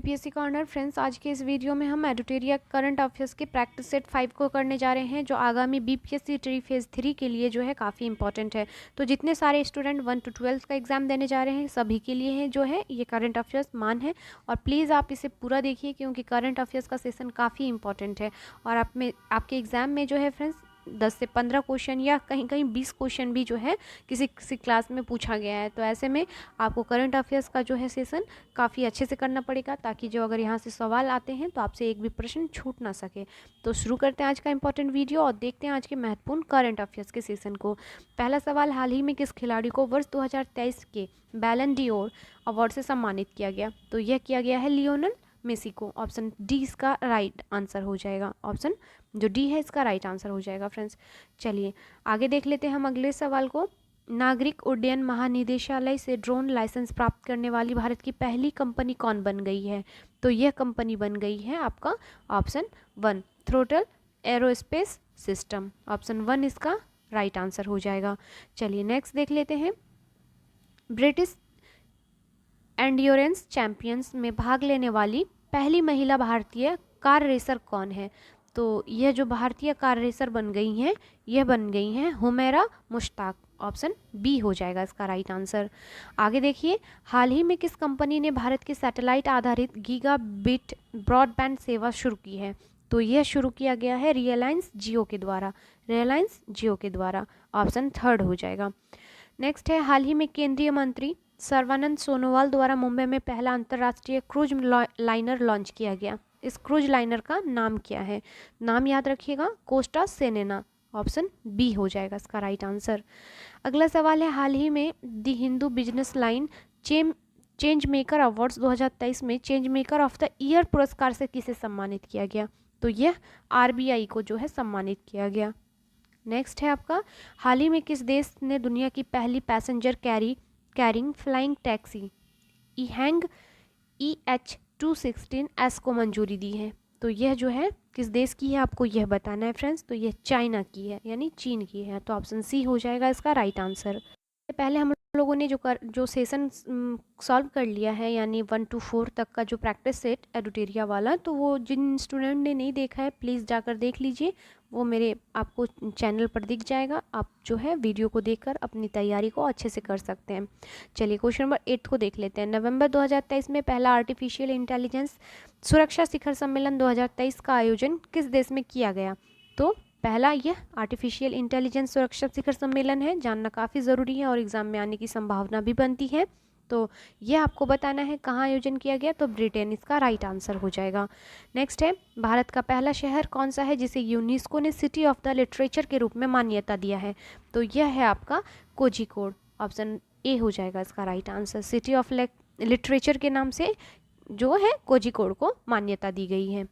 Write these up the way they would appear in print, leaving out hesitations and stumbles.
BPSC corner friends, आज के इस वीडियो में हम एडुटेरिया करंट अफेयर्स के प्रैक्टिस सेट 5 को करने जा रहे हैं, जो आगामी बीपीएससी ट्री फेज़ 3 के लिए जो है काफ़ी इंपॉर्टेंट है। तो जितने सारे स्टूडेंट 1 to 12 का एग्जाम देने जा रहे हैं सभी के लिए है जो है ये करंट अफेयर्स मान है। और प्लीज़ आप इसे पूरा देखिए क्योंकि करंट अफेयर्स का सेशन काफ़ी इंपॉर्टेंट है और आपके एग्ज़ाम में जो है फ्रेंड्स 10 से 15 क्वेश्चन या कहीं कहीं 20 क्वेश्चन भी जो है किसी किसी क्लास में पूछा गया है। तो ऐसे में आपको करंट अफेयर्स का जो है सेशन काफ़ी अच्छे से करना पड़ेगा ताकि जो अगर यहाँ से सवाल आते हैं तो आपसे एक भी प्रश्न छूट ना सके। तो शुरू करते हैं आज का इंपॉर्टेंट वीडियो और देखते हैं आज के महत्वपूर्ण करंट अफेयर्स के सेशन को। पहला सवाल, हाल ही में किस खिलाड़ी को वर्ष 2023 के बैलन डी'ओर अवार्ड से सम्मानित किया गया? तो यह किया गया है लियोनेल मेसी को। ऑप्शन डी इसका राइट आंसर हो जाएगा। ऑप्शन जो डी है इसका राइट आंसर हो जाएगा फ्रेंड्स। चलिए आगे देख लेते हैं हम अगले सवाल को। नागरिक उड्डयन महानिदेशालय से ड्रोन लाइसेंस प्राप्त करने वाली भारत की पहली कंपनी कौन बन गई है? तो यह कंपनी बन गई है आपका option 1 throttle aerospace system. Option 1 इसका राइट आंसर हो जाएगा। चलिए नेक्स्ट देख लेते हैं। ब्रिटिश एंड्योरेंस चैंपियंस में भाग लेने वाली पहली महिला भारतीय कार रेसर कौन है? तो यह जो भारतीय कार रेसर बन गई हैं यह बन गई हैं हुमैरा मुश्ताक। ऑप्शन बी हो जाएगा इसका राइट आंसर। आगे देखिए, हाल ही में किस कंपनी ने भारत की सैटेलाइट आधारित गीगाबिट ब्रॉडबैंड सेवा शुरू की है? तो यह शुरू किया गया है रिलायंस जियो के द्वारा। रिलायंस जियो के द्वारा। ऑप्शन थर्ड हो जाएगा। नेक्स्ट है, हाल ही में केंद्रीय मंत्री सर्बानंद सोनोवाल द्वारा मुंबई में पहला अंतर्राष्ट्रीय क्रूज लाइनर लॉन्च किया गया। इस क्रूज लाइनर का नाम क्या है? नाम याद रखिएगा, कोस्टा सेनेना। ऑप्शन बी हो जाएगा इसका राइट आंसर। अगला सवाल है, हाल ही में the Hindu business line change maker awards 2023 में change maker of the year पुरस्कार से किसे सम्मानित किया गया? तो यह आरबीआई को जो है सम्मानित किया गया। नेक्स्ट है आपका, हाल ही में किस देश ने दुनिया की पहली passenger carrying flying taxi EHang EH216S को मंजूरी दी है? तो यह जो है किस देश की है आपको यह बताना है फ्रेंड्स। तो यह चाइना की है यानी चीन की है। तो ऑप्शन सी हो जाएगा इसका राइट आंसर। पहले हम लोगों ने जो सेशन सॉल्व कर लिया है यानी 1 to 4 तक का जो प्रैक्टिस सेट एडुटेरिया वाला, तो वो जिन स्टूडेंट ने नहीं देखा है प्लीज़ जाकर देख लीजिए। वो मेरे आपको चैनल पर दिख जाएगा। आप जो है वीडियो को देखकर अपनी तैयारी को अच्छे से कर सकते हैं। चलिए क्वेश्चन नंबर 8 को देख लेते हैं। नवंबर 2023 में पहला आर्टिफिशियल इंटेलिजेंस सुरक्षा शिखर सम्मेलन 2023 का आयोजन किस देश में किया गया? तो पहला यह आर्टिफिशियल इंटेलिजेंस सुरक्षा शिखर सम्मेलन है, जानना काफ़ी ज़रूरी है और एग्जाम में आने की संभावना भी बनती है। तो यह आपको बताना है कहाँ आयोजन किया गया। तो ब्रिटेन इसका राइट आंसर हो जाएगा। नेक्स्ट है, भारत का पहला शहर कौन सा है जिसे यूनेस्को ने सिटी ऑफ द लिटरेचर के रूप में मान्यता दिया है? तो यह है आपका कोझिकोड। ऑप्शन ए हो जाएगा इसका right answer. City of literature के नाम से जो है कोझिकोड को मान्यता दी गई है।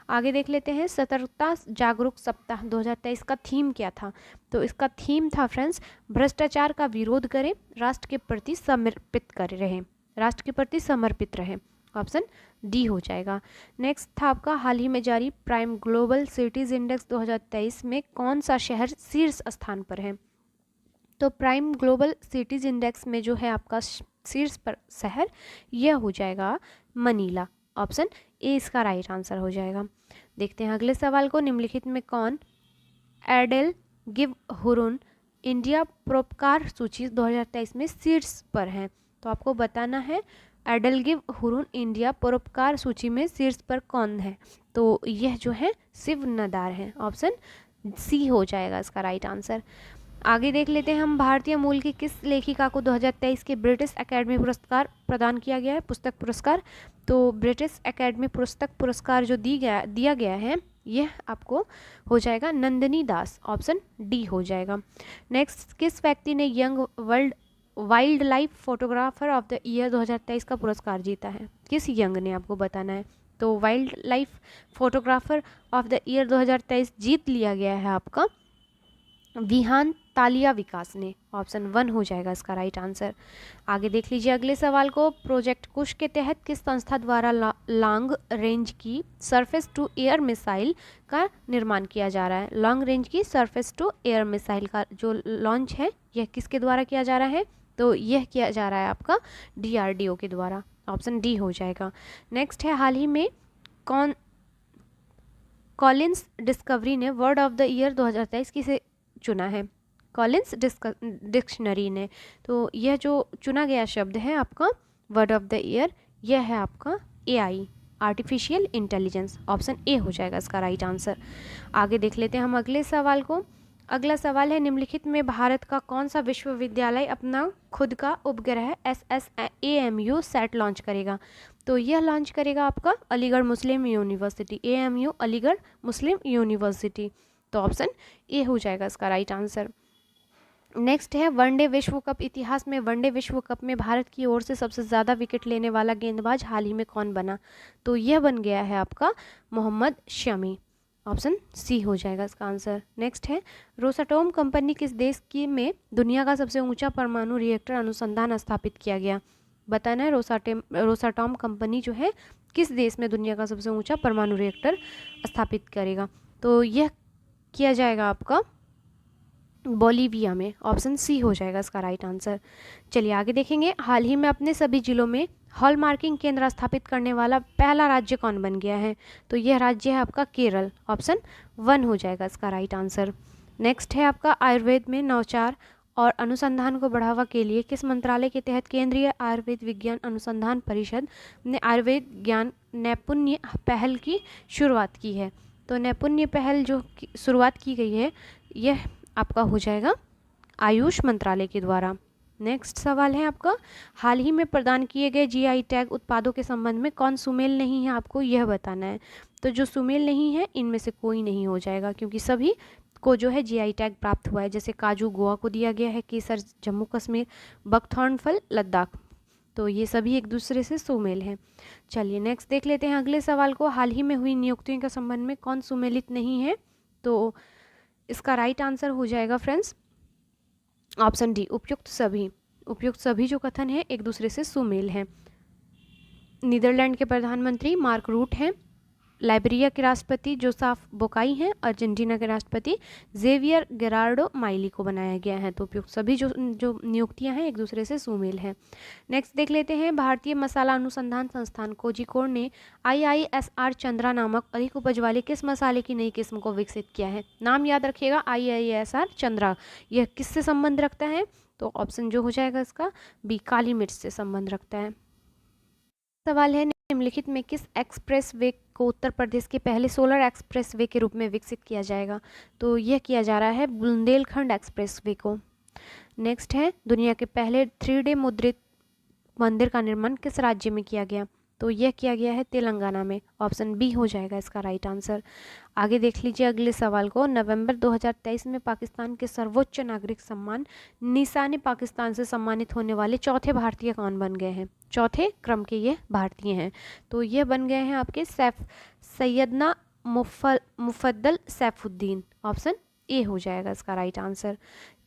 आगे देख लेते हैं, सतर्कता जागरूक सप्ताह 2023 का थीम क्या था? तो इसका थीम था फ्रेंड्स, भ्रष्टाचार का विरोध करें, राष्ट्र के प्रति समर्पित कर रहें। राष्ट्र के प्रति समर्पित रहें। ऑप्शन डी हो जाएगा। नेक्स्ट था आपका, हाल ही में जारी प्राइम ग्लोबल सिटीज इंडेक्स 2023 में कौन सा शहर शीर्ष स्थान पर है? तो प्राइम ग्लोबल सिटीज इंडेक्स में जो है आपका शीर्ष पर शहर यह हो जाएगा मनीला। ऑप्शन ए इसका राइट आंसर हो जाएगा। देखते हैं अगले सवाल को। निम्नलिखित में कौन एडेल गिव हुरुन इंडिया परोपकार सूची 2023 में शीर्ष पर है? तो आपको बताना है एडेल गिव हुरुन इंडिया परोपकार सूची में शीर्ष पर कौन है? तो यह जो है शिव नदार है। ऑप्शन सी हो जाएगा इसका राइट आंसर। आगे देख लेते हैं हम, भारतीय मूल की किस लेखिका को 2023 के ब्रिटिश एकेडमी पुरस्कार प्रदान किया गया है, पुस्तक पुरस्कार? तो ब्रिटिश एकेडमी पुस्तक पुरस्कार जो दिया गया है यह आपको हो जाएगा नंदिनी दास। ऑप्शन डी हो जाएगा। नेक्स्ट, किस व्यक्ति ने young wild life photographer of the year 2023 का पुरस्कार जीता है? किस यंग ने आपको बताना है। तो wild life photographer of the year 2023 जीत लिया गया है आपका विहान तालिया विकास ने। ऑप्शन 1 हो जाएगा इसका राइट आंसर। आगे देख लीजिए अगले सवाल को। प्रोजेक्ट कुश के तहत किस संस्था द्वारा लॉन्ग रेंज की सरफेस टू एयर मिसाइल का निर्माण किया जा रहा है? लॉन्ग रेंज की सरफेस टू एयर मिसाइल का जो लॉन्च है यह किसके द्वारा किया जा रहा है? तो यह किया जा रहा है आपका DRDO के द्वारा। ऑप्शन डी हो जाएगा। नेक्स्ट है, हाल ही में कौन कॉलिंस डिस्कवरी ने वर्ड ऑफ द ईयर 2023 किसे चुना है? कॉलिंस डिक्शनरी ने। तो यह जो चुना गया शब्द है आपका वर्ड ऑफ द ईयर, यह है आपका AI, artificial intelligence. Option A हो जाएगा इसका राइट आंसर। आगे देख लेते हैं हम अगले सवाल को। अगला सवाल है, निम्नलिखित में भारत का कौन सा विश्वविद्यालय अपना खुद का उपग्रह SSAMU सेट लॉन्च करेगा? तो यह लॉन्च करेगा आपका अलीगढ़ मुस्लिम यूनिवर्सिटी, AMU अलीगढ़ मुस्लिम यूनिवर्सिटी। तो ऑप्शन ए हो जाएगा इसका राइट आंसर। नेक्स्ट है, वनडे विश्व कप इतिहास में वनडे विश्व कप में भारत की ओर से सबसे ज़्यादा विकेट लेने वाला गेंदबाज हाल ही में कौन बना? तो यह बन गया है आपका मोहम्मद शमी। ऑप्शन सी हो जाएगा इसका आंसर। नेक्स्ट है, रोसाटोम कंपनी किस देश की में दुनिया का सबसे ऊंचा परमाणु रिएक्टर अनुसंधान स्थापित किया गया? बताना है रोसाटोम कंपनी जो है किस देश में दुनिया का सबसे ऊंचा परमाणु रिएक्टर स्थापित करेगा? तो यह किया जाएगा आपका बोलीविया में। ऑप्शन सी हो जाएगा इसका राइट आंसर। चलिए आगे देखेंगे, हाल ही में अपने सभी जिलों में हॉल मार्किंग केंद्र स्थापित करने वाला पहला राज्य कौन बन गया है? तो यह राज्य है आपका केरल। ऑप्शन 1 हो जाएगा इसका राइट आंसर। नेक्स्ट है आपका, आयुर्वेद में नवाचार और अनुसंधान को बढ़ावा के लिए किस मंत्रालय के तहत केंद्रीय आयुर्वेद विज्ञान अनुसंधान परिषद ने आयुर्वेद ज्ञान नैपुण्य पहल की शुरुआत की है? तो नैपुण्य पहल जो शुरुआत की गई है, यह आपका हो जाएगा आयुष मंत्रालय के द्वारा। नेक्स्ट सवाल है आपका, हाल ही में प्रदान किए गए जीआई टैग उत्पादों के संबंध में कौन सुमेल नहीं है, आपको यह बताना है। तो जो सुमेल नहीं है इनमें से कोई नहीं हो जाएगा, क्योंकि सभी को जो है जीआई टैग प्राप्त हुआ है। जैसे काजू गोवा को दिया गया है, केसर जम्मू कश्मीर, बकथॉर्न फल लद्दाख। तो ये सभी एक दूसरे से सुमेल हैं। चलिए नेक्स्ट देख लेते हैं अगले सवाल को, हाल ही में हुई नियुक्तियों के संबंध में कौन सुमेलित नहीं है? तो इसका राइट आंसर हो जाएगा फ्रेंड्स ऑप्शन डी, उपयुक्त सभी। उपयुक्त सभी जो कथन है एक दूसरे से सुमेल हैं। नीदरलैंड के प्रधानमंत्री मार्क रूट हैं, लाइबेरिया के राष्ट्रपति जोसेफ बोकाई हैं, अर्जेंटीना के राष्ट्रपति जेवियर गेरार्डो माइली को बनाया गया है। तो उपयुक्त सभी जो नियुक्तियां हैं एक दूसरे से सुमेल हैं। नेक्स्ट देख लेते हैं, भारतीय मसाला अनुसंधान संस्थान कोझिकोड ने IISR चंद्रा नामक अधिक उपज वाले किस मसाले की नई किस्म को विकसित किया है? नाम याद रखिएगा, IISR चंद्रा। यह किससे संबंध रखता है? तो ऑप्शन जो हो जाएगा इसका बी, काली मिर्च से संबंध रखता है। सवाल है, निम्नलिखित में किस एक्सप्रेस वे को उत्तर प्रदेश के पहले सोलर एक्सप्रेस वे के रूप में विकसित किया जाएगा? तो यह किया जा रहा है बुंदेलखंड एक्सप्रेस वे को। नेक्स्ट है, दुनिया के पहले 3D मुद्रित मंदिर का निर्माण किस राज्य में किया गया? तो यह किया गया है तेलंगाना में। ऑप्शन बी हो जाएगा इसका राइट आंसर। आगे देख लीजिए अगले सवाल को, नवंबर 2023 में पाकिस्तान के सर्वोच्च नागरिक सम्मान निशान पाकिस्तान से सम्मानित होने वाले चौथे भारतीय कौन बन गए हैं? चौथे क्रम के ये भारतीय हैं। तो ये बन गए हैं आपके सैयदना मुफद्दल सैफुद्दीन। ऑप्शन ए हो जाएगा इसका राइट आंसर।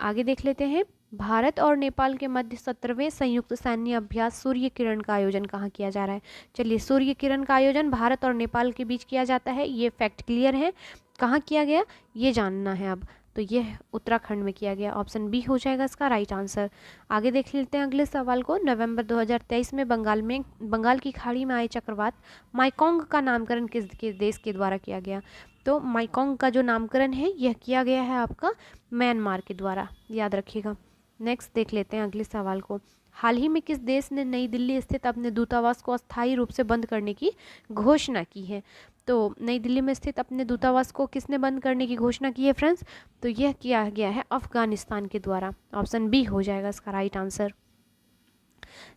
आगे देख लेते हैं, भारत और नेपाल के मध्य 17वें संयुक्त सैन्य अभ्यास सूर्य किरण का आयोजन कहाँ किया जा रहा है? चलिए, सूर्य किरण का आयोजन भारत और नेपाल के बीच किया जाता है, ये फैक्ट क्लियर है। कहाँ किया गया ये जानना है अब। तो यह उत्तराखंड में किया गया। ऑप्शन बी हो जाएगा इसका राइट आंसर। आगे देख लेते हैं अगले सवाल को, नवंबर 2023 में बंगाल की खाड़ी में आए चक्रवात माइकोंग का नामकरण किस देश के द्वारा किया गया? तो माइकोंग का जो नामकरण है यह किया गया है आपका म्यांमार के द्वारा, याद रखिएगा। नेक्स्ट देख लेते हैं अगले सवाल को, हाल ही में किस देश ने नई दिल्ली स्थित अपने दूतावास को अस्थायी रूप से बंद करने की घोषणा की है? तो नई दिल्ली में स्थित अपने दूतावास को किसने बंद करने की घोषणा की है फ्रेंड्स? तो यह किया गया है अफगानिस्तान के द्वारा। ऑप्शन बी हो जाएगा इसका राइट आंसर।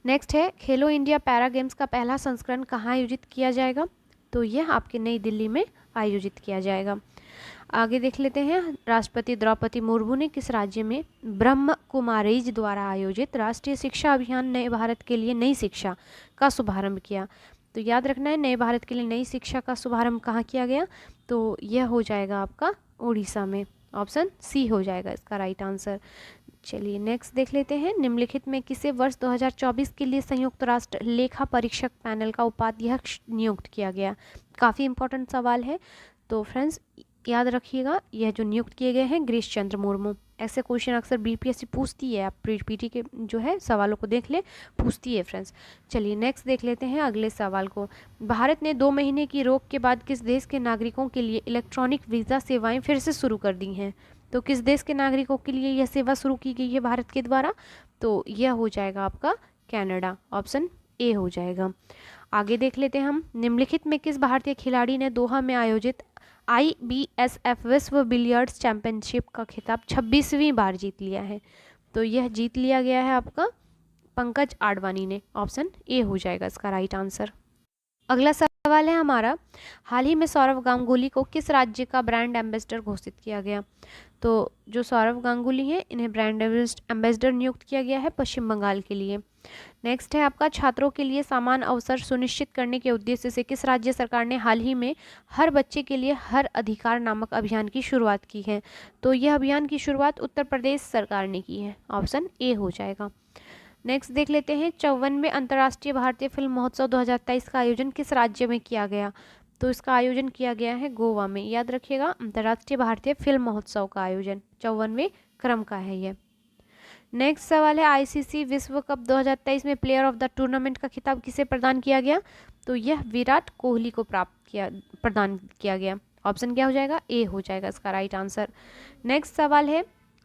नेक्स्ट है, खेलो इंडिया पैरा गेम्स का पहला संस्करण कहाँ आयोजित किया जाएगा? तो यह आपके नई दिल्ली में आयोजित किया जाएगा। आगे देख लेते हैं, राष्ट्रपति द्रौपदी मुर्मू ने किस राज्य में ब्रह्म कुमारीज द्वारा आयोजित राष्ट्रीय शिक्षा अभियान नए भारत के लिए नई शिक्षा का शुभारंभ किया? तो याद रखना है, नए भारत के लिए नई शिक्षा का शुभारंभ कहाँ किया गया? तो यह हो जाएगा आपका उड़ीसा में। ऑप्शन सी हो जाएगा इसका राइट आंसर। चलिए नेक्स्ट देख लेते हैं, निम्नलिखित में किसे वर्ष 2024 के लिए संयुक्त राष्ट्र लेखा परीक्षक पैनल का उपाध्यक्ष नियुक्त किया गया? काफ़ी इंपॉर्टेंट सवाल है। तो फ्रेंड्स याद रखिएगा, यह जो नियुक्त किए गए हैं गिरीश चंद्र मुर्मू। ऐसे क्वेश्चन अक्सर बीपीएससी पूछती है, आप पीटी के जो है सवालों को देख ले, पूछती है फ्रेंड्स। चलिए नेक्स्ट देख लेते हैं अगले सवाल को। भारत ने 2 महीने की रोक के बाद किस देश के नागरिकों के लिए इलेक्ट्रॉनिक वीज़ा सेवाएं फिर से शुरू कर दी हैं? तो किस देश के नागरिकों के लिए यह सेवा शुरू की गई है भारत के द्वारा? तो यह हो जाएगा आपका कनाडा, ऑप्शन ए हो जाएगा। आगे देख लेते हैं हम। निम्नलिखित में किस भारतीय खिलाड़ी ने दोहा में आयोजित IBSF विश्व बिलियर्ड्स चैंपियनशिप का खिताब 26वीं बार जीत लिया है? तो यह जीत लिया गया है आपका पंकज आडवाणी ने, ऑप्शन ए हो जाएगा इसका राइट आंसर। अगला सवाल है हमारा, हाल ही में सौरव गांगुली को किस राज्य का ब्रांड एम्बेसडर घोषित किया गया? तो जो सौरव गांगुली हैं इन्हें ब्रांड एम्बेसडर नियुक्त किया गया है पश्चिम बंगाल के लिए। नेक्स्ट है आपका, छात्रों के लिए समान अवसर सुनिश्चित करने के उद्देश्य से किस राज्य सरकार ने हाल ही में हर बच्चे के लिए हर अधिकार नामक अभियान की शुरुआत की है? तो यह अभियान की शुरुआत उत्तर प्रदेश सरकार ने की है, ऑप्शन ए हो जाएगा। नेक्स्ट देख लेते हैं, 54वें अंतर्राष्ट्रीय भारतीय फिल्म महोत्सव 2023 का आयोजन किस राज्य में किया गया? तो इसका आयोजन किया गया है गोवा में। याद रखिएगा, अंतर्राष्ट्रीय भारतीय फिल्म महोत्सव का आयोजन 54वें क्रम का है ये। नेक्स्ट सवाल है, आईसीसी विश्व कप 2023 में प्लेयर ऑफ द टूर्नामेंट का खिताब किसे प्रदान किया गया? तो यह विराट कोहली को प्रदान किया गया। ऑप्शन क्या हो जाएगा? ए हो जाएगा इसका राइट आंसर। नेक्स्ट सवाल है,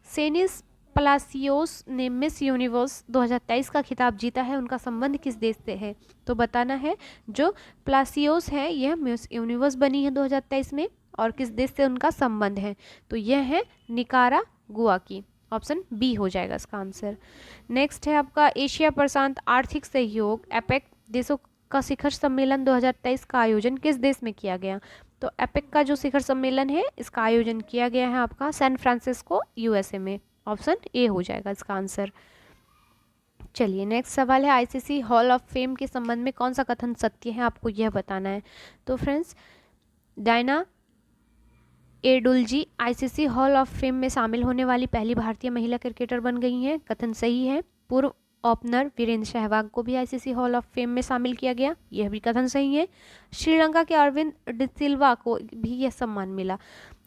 सेनिस पलासियोस ने मिस यूनिवर्स 2023 का खिताब जीता है, उनका संबंध किस देश से है? तो बताना है, जो पलासियोस है यह मिस यूनिवर्स बनी है 2023 में, और किस देश से उनका संबंध है? तो यह है निकारागुआ की, ऑप्शन बी हो जाएगा इसका आंसर। नेक्स्ट है आपका, एशिया प्रशांत आर्थिक सहयोग एपेक देशों का शिखर सम्मेलन 2023 का आयोजन किस देश में किया गया? तो एपेक का जो शिखर सम्मेलन है इसका आयोजन किया गया है आपका सैन फ्रांसिस्को यूएसए में, ऑप्शन ए हो जाएगा इसका आंसर। चलिए नेक्स्ट सवाल है, आईसीसी हॉल ऑफ फेम के संबंध में कौन सा कथन सत्य है, आपको यह बताना है। तो friends, Diana Edulji ICC hall of fame में शामिल होने वाली पहली भारतीय महिला क्रिकेटर बन गई हैं, कथन सही है। पूर्व ओपनर वीरेंद्र सहवाग को भी आईसीसी हॉल ऑफ फेम में शामिल किया गया, यह भी कथन सही है। श्रीलंका के अरविंद डिसिल्वा को भी यह सम्मान मिला,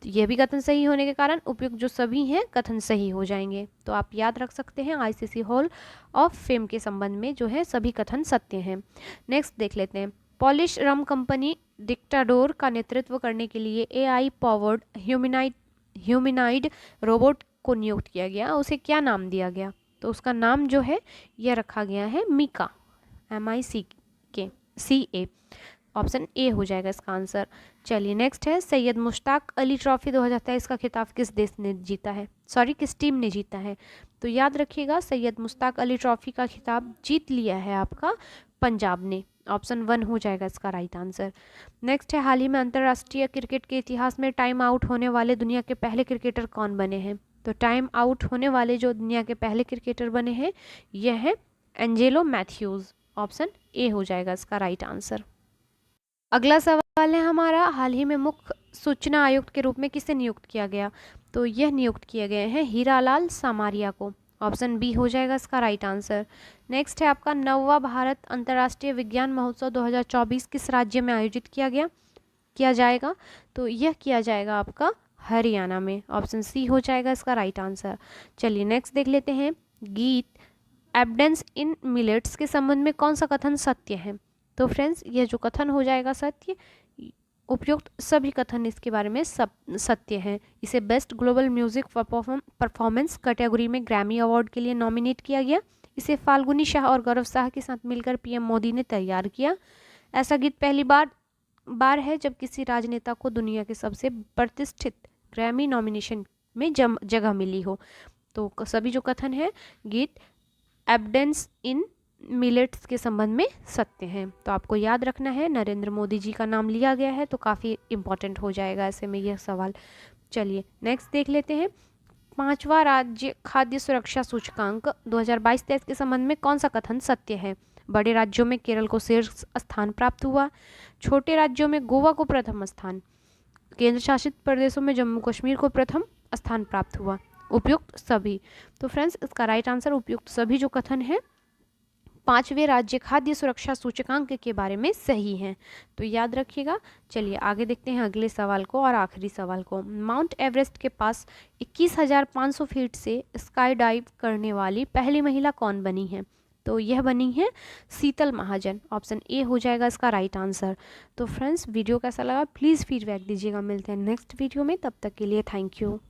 तो यह भी कथन सही होने के कारण उपयुक्त जो सभी हैं कथन सही हो जाएंगे। तो आप याद रख सकते हैं, आईसीसी हॉल ऑफ फेम के संबंध में जो है सभी कथन सत्य हैं। नेक्स्ट देख लेते हैं, पॉलिश रम कंपनी डिक्टाडोर का नेतृत्व करने के लिए AI पावर्ड ह्यूमनाइड रोबोट को नियुक्त किया गया, उसे क्या नाम दिया गया? तो उसका नाम जो है यह रखा गया है मीका, MICA, ऑप्शन ए हो जाएगा इसका आंसर। चलिए नेक्स्ट है, सैयद मुश्ताक अली ट्रॉफी 2023 का खिताब किस देश ने जीता है? किस टीम ने जीता है? तो याद रखिएगा, सैयद मुश्ताक अली ट्रॉफी का खिताब जीत लिया है आपका पंजाब ने, ऑप्शन 1 हो जाएगा इसका राइट आंसर। नेक्स्ट है, हाल ही में अंतर्राष्ट्रीय क्रिकेट के इतिहास में टाइम आउट होने वाले दुनिया के पहले क्रिकेटर कौन बने हैं? तो टाइम आउट होने वाले जो दुनिया के पहले क्रिकेटर बने हैं यह है एंजेलो मैथ्यूज, ऑप्शन ए हो जाएगा इसका राइट आंसर। अगला सवाल है हमारा, हाल ही में मुख्य सूचना आयुक्त के रूप में किसे नियुक्त किया गया? तो यह नियुक्त किए गए हैं हीरालाल समारिया को, ऑप्शन बी हो जाएगा इसका राइट आंसर। नेक्स्ट है आपका, 9वां भारत अंतर्राष्ट्रीय विज्ञान महोत्सव 2024 किस राज्य में आयोजित किया जाएगा? तो यह किया जाएगा आपका हरियाणा में, ऑप्शन सी हो जाएगा इसका राइट आंसर। चलिए नेक्स्ट देख लेते हैं, गीत एब्डेंस इन मिलेट्स के संबंध में कौन सा कथन सत्य है? तो फ्रेंड्स, यह जो कथन हो जाएगा सत्य, उपयुक्त सभी कथन इसके बारे में सब सत्य हैं। इसे best global music performance category में ग्रैमी अवार्ड के लिए नॉमिनेट किया गया। इसे फाल्गुनी शाह और गौरव शाह के साथ मिलकर पीएम मोदी ने तैयार किया। ऐसा गीत पहली बार है जब किसी राजनेता को दुनिया के सबसे प्रतिष्ठित ग्रैमी नॉमिनेशन में जगह मिली हो। तो सभी जो कथन है गीत एब्डेंस इन मिलेट्स के संबंध में सत्य हैं। तो आपको याद रखना है, नरेंद्र मोदी जी का नाम लिया गया है, तो काफ़ी इंपॉर्टेंट हो जाएगा ऐसे में यह सवाल। चलिए नेक्स्ट देख लेते हैं, 5वां राज्य खाद्य सुरक्षा सूचकांक 2022-23 के संबंध में कौन सा कथन सत्य है? बड़े राज्यों में केरल को शीर्ष स्थान प्राप्त हुआ, छोटे राज्यों में गोवा को प्रथम स्थान, केंद्र शासित प्रदेशों में जम्मू कश्मीर को प्रथम स्थान प्राप्त हुआ, उपयुक्त सभी। तो फ्रेंड्स, इसका राइट आंसर उपयुक्त सभी जो कथन है 5वें राज्य खाद्य सुरक्षा सूचकांक के बारे में सही हैं। तो याद रखिएगा। चलिए आगे देखते हैं अगले सवाल को और आखिरी सवाल को। माउंट एवरेस्ट के पास 21,500 फीट से स्काई डाइव करने वाली पहली महिला कौन बनी है? तो यह बनी है शीतल महाजन। ऑप्शन ए हो जाएगा इसका राइट आंसर। तो फ्रेंड्स वीडियो कैसा लगा प्लीज़ फीडबैक दीजिएगा। मिलते हैं नेक्स्ट वीडियो में, तब तक के लिए थैंक यू।